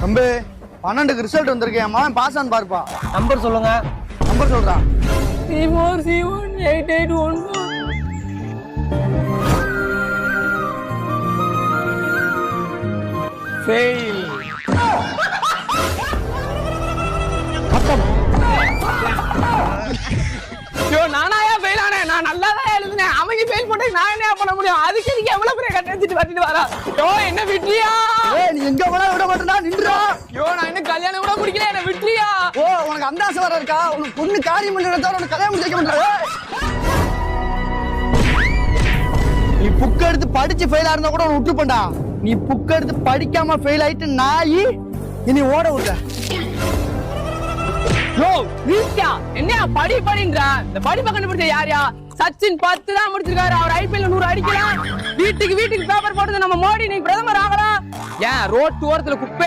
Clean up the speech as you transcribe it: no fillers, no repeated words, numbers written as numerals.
தம்பி 12க்கு ரிசல்ட் வந்திருக்கேன் மகன் பாஸ் ஆன் பாருப்பா. நம்பர் சொல்லுங்க. நம்பர் சொல்றான். C4C18814. ஃபெயில். நானாயா ஃபெயில் ஆனேன்? நான் நல்லா தான் எழுதுனேன். அவங்க ஃபெயில் போட்டு நான் என்ன பண்ண முடியும்? அதுக்கு நீங்க எவ்வளவு பெரிய கட்ட எடுத்துட்டு வந்துட்டு வரா? என்ன விட்றியா? நீ எங்க வேணா விட மாட்டேனா? நின்றா. நான் இன்னும் கல்யாணம் கூட முடிக்கல. என்ன விட்றியா? உனக்கு அந்த ஆசை வர இருக்கா? உனக்கு பொண்ணு காரியம் பண்ணி தவிர உனக்கு கல்யாணம் முடிக்க மாட்டாரு. நீ புக் எடுத்து படிச்சு ஃபெயில் இருந்தா கூட விட்டு பண்ணா. நீ புக் எடுத்து படிக்காம ஃபெயில் ஆயிட்டு நாயி இனி ஓட விடுற. என்ன படி படின்றா? இந்த படிப்பை கண்டுபிடிச்ச யாரையா? சச்சின் 10 தான் முடிச்சிருக்காரு. அவர் IPL 100 அடிக்கலாம். வீட்டுக்கு பேப்பர் போட்டது நம்ம மோடி நீ பிரதமர் ஆகலாம். ஏன் ரோட்டு ஓரத்துல குப்பை